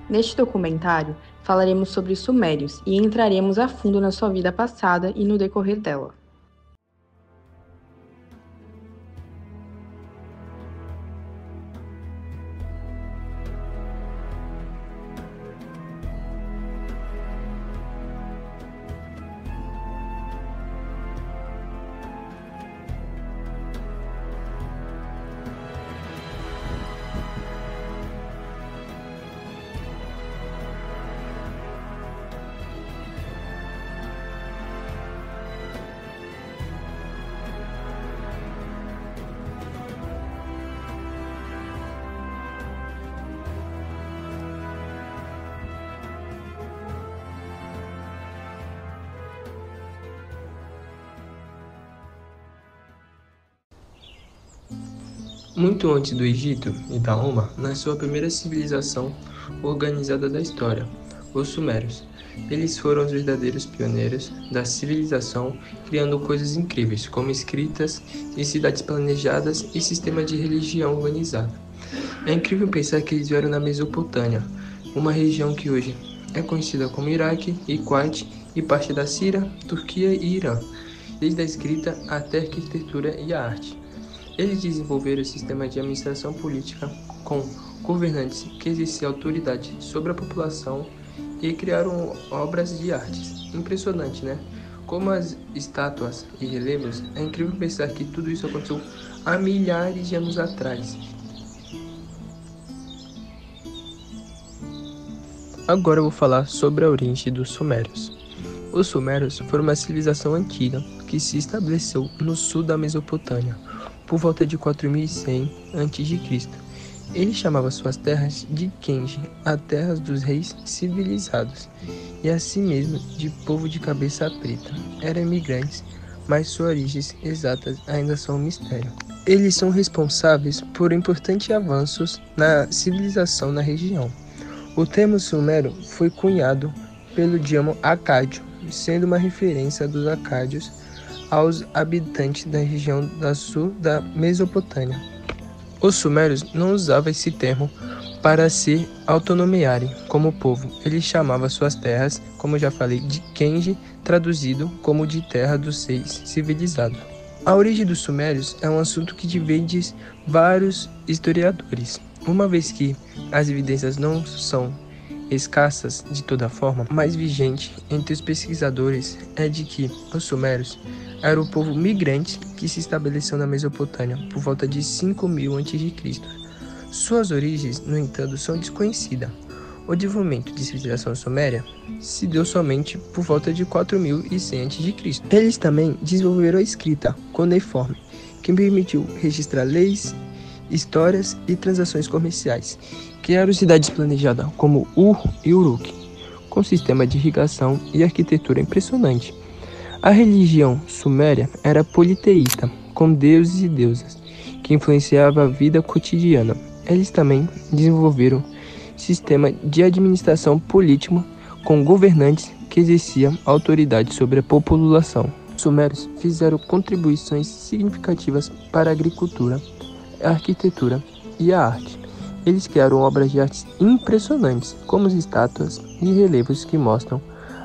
Neste documentário, falaremos sobre os Sumérios e entraremos a fundo na sua vida passada e no decorrer dela. Muito antes do Egito e da Roma, nasceu a primeira civilização organizada da história, os Sumérios. Eles foram os verdadeiros pioneiros da civilização, criando coisas incríveis, como escritas e cidades planejadas e sistema de religião organizada. É incrível pensar que eles vieram na Mesopotâmia, uma região que hoje é conhecida como Iraque e Kuwait e parte da Síria, Turquia e Irã, desde a escrita até a arquitetura e a arte. Eles desenvolveram o sistema de administração política com governantes que exerciam autoridade sobre a população e criaram obras de artes. Impressionante, né? Como as estátuas e relevos, é incrível pensar que tudo isso aconteceu há milhares de anos atrás. Agora eu vou falar sobre a origem dos Sumérios. Os Sumérios foram uma civilização antiga que se estabeleceu no sul da Mesopotâmia, por volta de 4100 a.C. Ele chamava suas terras de Kenji, a terras dos reis civilizados, e assim mesmo de povo de cabeça preta. Eram imigrantes, mas suas origens exatas ainda são um mistério. Eles são responsáveis por importantes avanços na civilização na região. O termo sumério foi cunhado pelo idioma acádio, sendo uma referência dos acádios aos habitantes da região da sul da Mesopotâmia. Os sumérios não usavam esse termo para se autonomearem como povo. Eles chamavam suas terras, como eu já falei, de Kenji, traduzido como de terra dos seis civilizados. A origem dos sumérios é um assunto que divide vários historiadores, uma vez que as evidências não são escassas de toda forma, mais vigente entre os pesquisadores é de que os sumérios eram o povo migrante que se estabeleceu na Mesopotâmia por volta de 5000 a.C. Suas origens, no entanto, são desconhecidas. O desenvolvimento de civilização suméria se deu somente por volta de 4100 a.C. Eles também desenvolveram a escrita cuneiforme, que permitiu registrar leis, histórias e transações comerciais. Criaram cidades planejadas como Ur e Uruk, com sistema de irrigação e arquitetura impressionante. A religião suméria era politeísta, com deuses e deusas, que influenciava a vida cotidiana. Eles também desenvolveram sistema de administração político com governantes que exerciam autoridade sobre a população. Os sumérios fizeram contribuições significativas para a agricultura, a arquitetura e a arte. Eles criaram obras de arte impressionantes, como as estátuas e relevos que mostram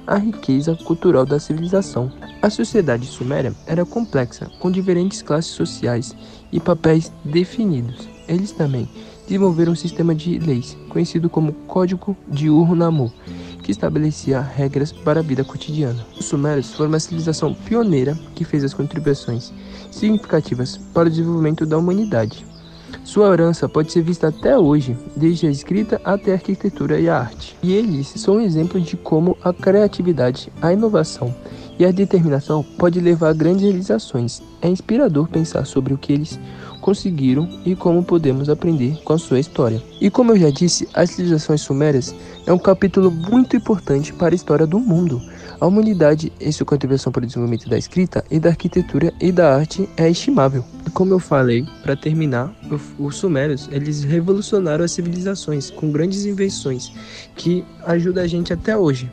a riqueza cultural da civilização. A sociedade suméria era complexa, com diferentes classes sociais e papéis definidos. Eles também desenvolveram um sistema de leis, conhecido como Código de Ur-Nammu, que estabelecia regras para a vida cotidiana. Os sumérios foram uma civilização pioneira que fez as contribuições significativas para o desenvolvimento da humanidade. Sua herança pode ser vista até hoje, desde a escrita até a arquitetura e a arte. E eles são um exemplo de como a criatividade, a inovação e a determinação pode levar a grandes realizações. É inspirador pensar sobre o que eles conseguiram e como podemos aprender com a sua história. E como eu já disse, as civilizações sumérias é um capítulo muito importante para a história do mundo. A humanidade e sua contribuição para o desenvolvimento da escrita e da arquitetura e da arte é estimável. E como eu falei, para terminar, os sumérios, eles revolucionaram as civilizações com grandes invenções que ajudam a gente até hoje.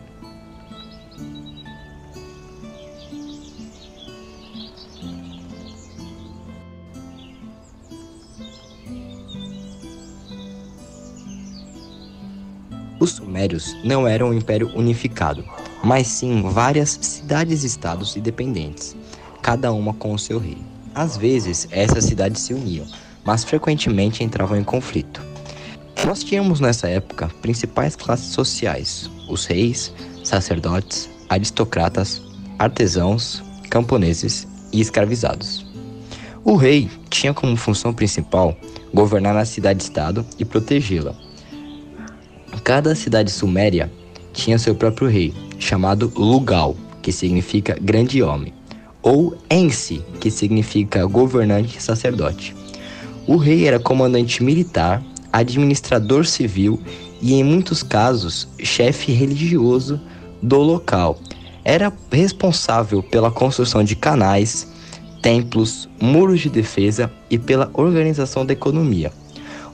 sumérios não era um império unificado, mas sim várias cidades-estados independentes, cada uma com o seu rei. Às vezes, essas cidades se uniam, mas frequentemente entravam em conflito. Nós tínhamos nessa época principais classes sociais: os reis, sacerdotes, aristocratas, artesãos, camponeses e escravizados. O rei tinha como função principal governar a cidade-estado e protegê-la. Cada cidade suméria tinha seu próprio rei, chamado Lugal, que significa grande homem, ou Ensi, que significa governante sacerdote. O rei era comandante militar, administrador civil e, em muitos casos, chefe religioso do local. Era responsável pela construção de canais, templos, muros de defesa e pela organização da economia.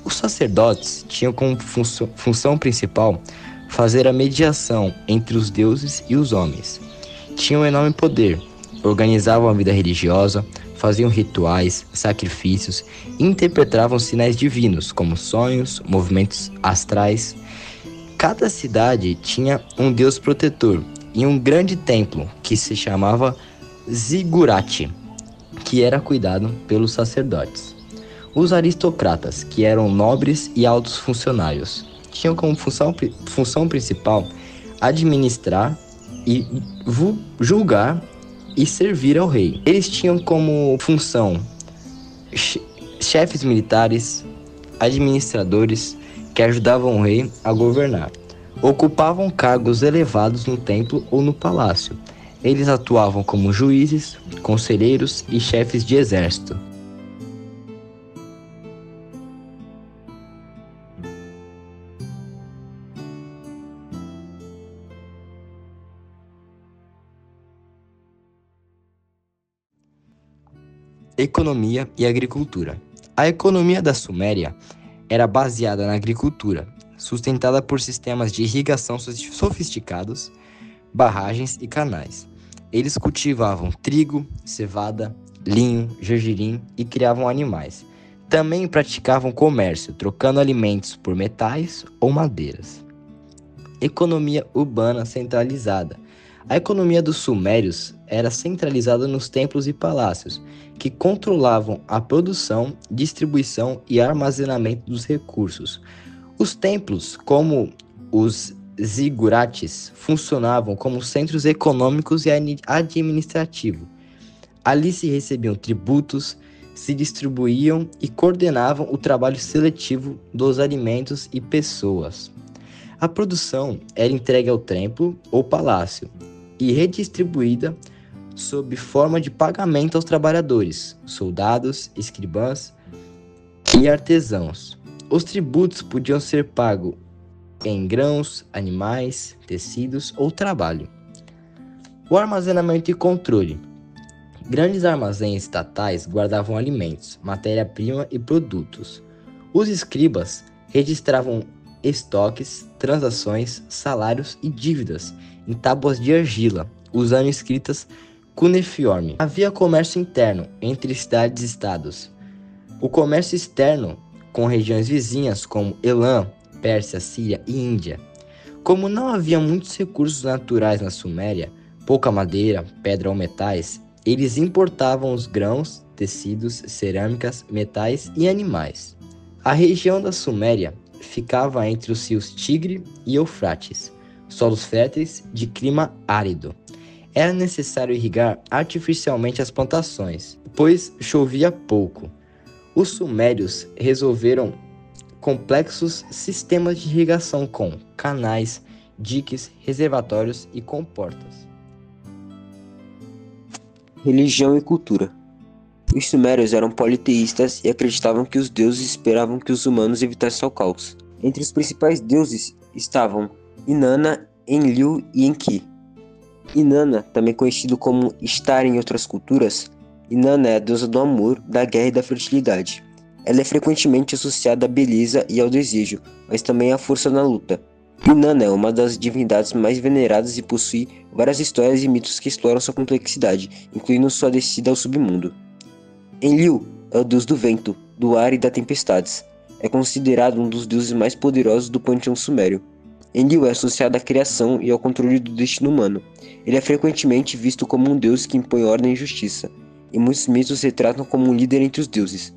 Os sacerdotes tinham como função principal fazer a mediação entre os deuses e os homens. Tinham enorme poder, organizavam a vida religiosa, faziam rituais, sacrifícios e interpretavam sinais divinos, como sonhos, movimentos astrais. Cada cidade tinha um deus protetor e um grande templo que se chamava Zigurate, que era cuidado pelos sacerdotes. Os aristocratas, que eram nobres e altos funcionários, tinham como função principal administrar e julgar e servir ao rei. Eles tinham como função chefes militares, administradores que ajudavam o rei a governar. Ocupavam cargos elevados no templo ou no palácio. Eles atuavam como juízes, conselheiros e chefes de exército. Economia e agricultura. A economia da Suméria era baseada na agricultura, sustentada por sistemas de irrigação sofisticados, barragens e canais. Eles cultivavam trigo, cevada, linho, gergelim e criavam animais. Também praticavam comércio, trocando alimentos por metais ou madeiras. Economia urbana centralizada. A economia dos sumérios era centralizada nos templos e palácios, que controlavam a produção, distribuição e armazenamento dos recursos. Os templos, como os zigurates, funcionavam como centros econômicos e administrativos. Ali se recebiam tributos, se distribuíam e coordenavam o trabalho seletivo dos alimentos e pessoas. A produção era entregue ao templo ou palácio e redistribuída sob forma de pagamento aos trabalhadores, soldados, escribãs e artesãos. Os tributos podiam ser pagos em grãos, animais, tecidos ou trabalho. O armazenamento e controle. Grandes armazéns estatais guardavam alimentos, matéria-prima e produtos. Os escribas registravam estoques, transações, salários e dívidas em tábuas de argila, usando escritas cuneiforme. Havia comércio interno entre cidades e estados. O comércio externo com regiões vizinhas como Elam, Pérsia, Síria e Índia. Como não havia muitos recursos naturais na Suméria, pouca madeira, pedra ou metais, eles importavam os grãos, tecidos, cerâmicas, metais e animais. A região da Suméria ficava entre os rios Tigre e Eufrates, solos férteis de clima árido. Era necessário irrigar artificialmente as plantações, pois chovia pouco. Os sumérios resolveram complexos sistemas de irrigação com canais, diques, reservatórios e comportas. Religião e cultura. Os sumérios eram politeístas e acreditavam que os deuses esperavam que os humanos evitassem o caos. Entre os principais deuses estavam Inanna, Enlil e Enki. Inanna, também conhecido como Ishtar em outras culturas, Inanna é a deusa do amor, da guerra e da fertilidade. Ela é frequentemente associada à beleza e ao desejo, mas também à força na luta. Inanna é uma das divindades mais veneradas e possui várias histórias e mitos que exploram sua complexidade, incluindo sua descida ao submundo. Enlil é o deus do vento, do ar e das tempestades. É considerado um dos deuses mais poderosos do panteão sumério. Enlil é associado à criação e ao controle do destino humano. Ele é frequentemente visto como um deus que impõe ordem e justiça, e muitos mitos retratam como um líder entre os deuses.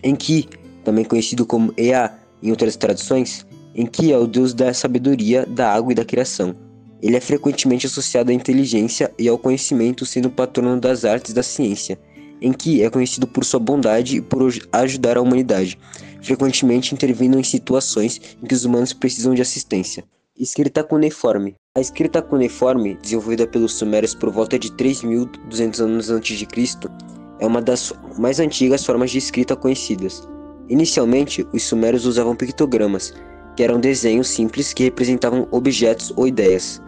Enki, também conhecido como Ea em outras tradições, Enki é o deus da sabedoria, da água e da criação. Ele é frequentemente associado à inteligência e ao conhecimento, sendo patrono das artes e da ciência. Enki é conhecido por sua bondade e por ajudar a humanidade, frequentemente intervindo em situações em que os humanos precisam de assistência. Escrita cuneiforme. A escrita cuneiforme, desenvolvida pelos sumérios por volta de 3.200 anos antes de Cristo, é uma das mais antigas formas de escrita conhecidas. Inicialmente, os sumérios usavam pictogramas, que eram desenhos simples que representavam objetos ou ideias.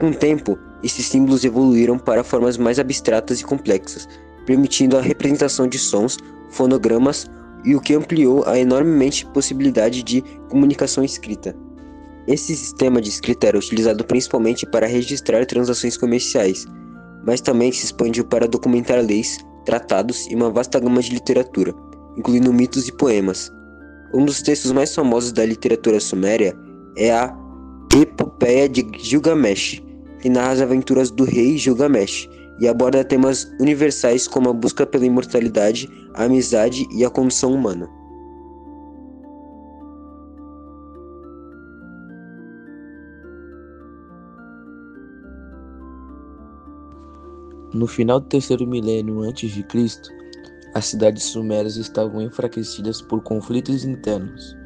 Com o tempo, esses símbolos evoluíram para formas mais abstratas e complexas, permitindo a representação de sons, fonogramas e o que ampliou a enormemente possibilidade de comunicação escrita. Esse sistema de escrita era utilizado principalmente para registrar transações comerciais, mas também se expandiu para documentar leis, tratados e uma vasta gama de literatura, incluindo mitos e poemas. Um dos textos mais famosos da literatura suméria é a Epopeia de Gilgamesh, que narra as aventuras do rei Gilgamesh e aborda temas universais como a busca pela imortalidade, a amizade e a condição humana. No final do terceiro milênio a.C., as cidades sumérias estavam enfraquecidas por conflitos internos.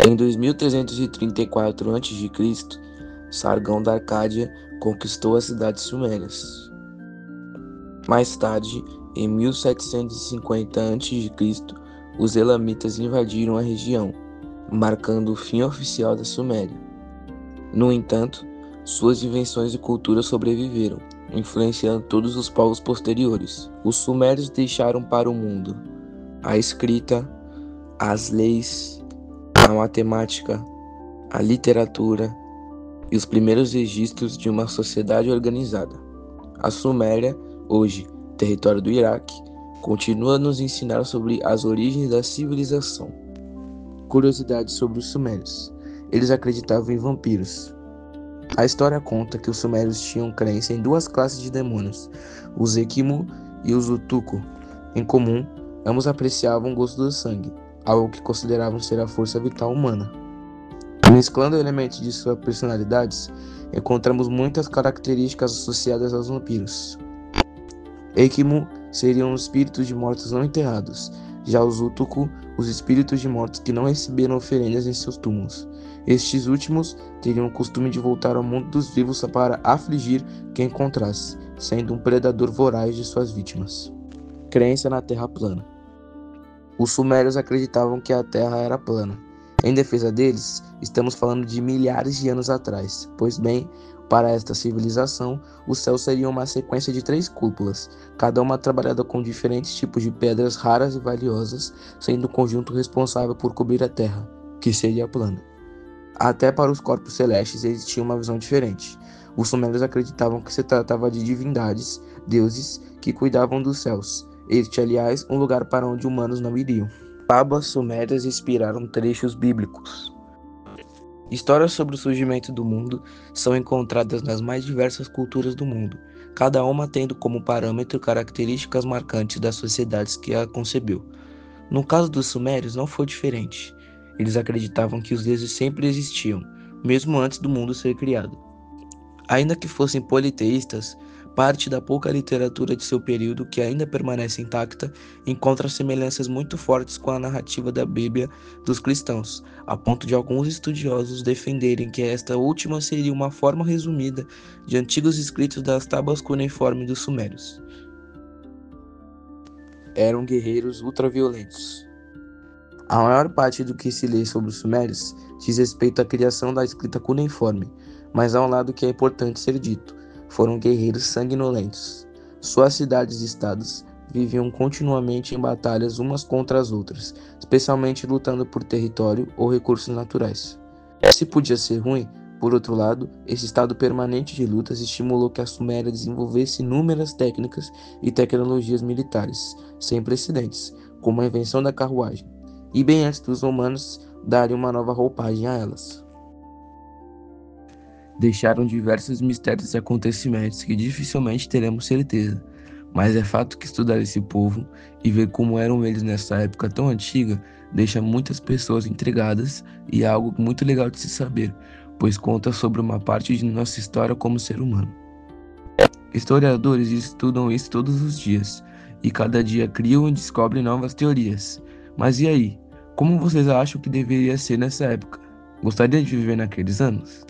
Em 2334 a.C., Sargão da Arcádia conquistou as cidades sumérias. Mais tarde, em 1750 a.C., os elamitas invadiram a região, marcando o fim oficial da Suméria. No entanto, suas invenções e cultura sobreviveram, influenciando todos os povos posteriores. Os sumérios deixaram para o mundo a escrita, as leis, a matemática, a literatura e os primeiros registros de uma sociedade organizada. A Suméria, hoje território do Iraque, continua a nos ensinar sobre as origens da civilização. Curiosidades sobre os sumérios. Eles acreditavam em vampiros. A história conta que os sumérios tinham crença em duas classes de demônios, os Equimu e os Utuku. Em comum, ambos apreciavam o gosto do sangue, algo que consideravam ser a força vital humana. Mesclando elementos de suas personalidades, encontramos muitas características associadas aos vampiros. Equimu seriam os espíritos de mortos não enterrados, já os Utuku, os espíritos de mortos que não receberam oferendas em seus túmulos. Estes últimos teriam o costume de voltar ao mundo dos vivos para afligir quem encontrasse, sendo um predador voraz de suas vítimas. Crença na Terra plana. Os sumérios acreditavam que a Terra era plana. Em defesa deles, estamos falando de milhares de anos atrás, pois bem, para esta civilização, o céu seria uma sequência de 3 cúpulas, cada uma trabalhada com diferentes tipos de pedras raras e valiosas, sendo o conjunto responsável por cobrir a Terra, que seria plana. Até para os corpos celestes eles tinham uma visão diferente. Os sumérios acreditavam que se tratava de divindades, deuses, que cuidavam dos céus. Este, aliás, um lugar para onde humanos não iriam. Tábuas sumérias inspiraram trechos bíblicos. Histórias sobre o surgimento do mundo são encontradas nas mais diversas culturas do mundo, cada uma tendo como parâmetro características marcantes das sociedades que a concebeu. No caso dos sumérios não foi diferente. Eles acreditavam que os deuses sempre existiam, mesmo antes do mundo ser criado. Ainda que fossem politeístas, parte da pouca literatura de seu período que ainda permanece intacta encontra semelhanças muito fortes com a narrativa da Bíblia dos cristãos, a ponto de alguns estudiosos defenderem que esta última seria uma forma resumida de antigos escritos das tábuas cuneiformes dos sumérios. Eram guerreiros ultraviolentos. A maior parte do que se lê sobre os sumérios diz respeito à criação da escrita cuneiforme, mas há um lado que é importante ser dito. Foram guerreiros sanguinolentos. Suas cidades e estados viviam continuamente em batalhas umas contra as outras, especialmente lutando por território ou recursos naturais. Se podia ser ruim, por outro lado, esse estado permanente de lutas estimulou que a Suméria desenvolvesse inúmeras técnicas e tecnologias militares, sem precedentes, como a invenção da carruagem, e bem antes dos romanos darem uma nova roupagem a elas. deixaram diversos mistérios e acontecimentos que dificilmente teremos certeza. Mas é fato que estudar esse povo e ver como eram eles nessa época tão antiga deixa muitas pessoas intrigadas e é algo muito legal de se saber, pois conta sobre uma parte de nossa história como ser humano. Historiadores estudam isso todos os dias e cada dia criam e descobrem novas teorias. Mas e aí? Como vocês acham que deveria ser nessa época? Gostaria de viver naqueles anos?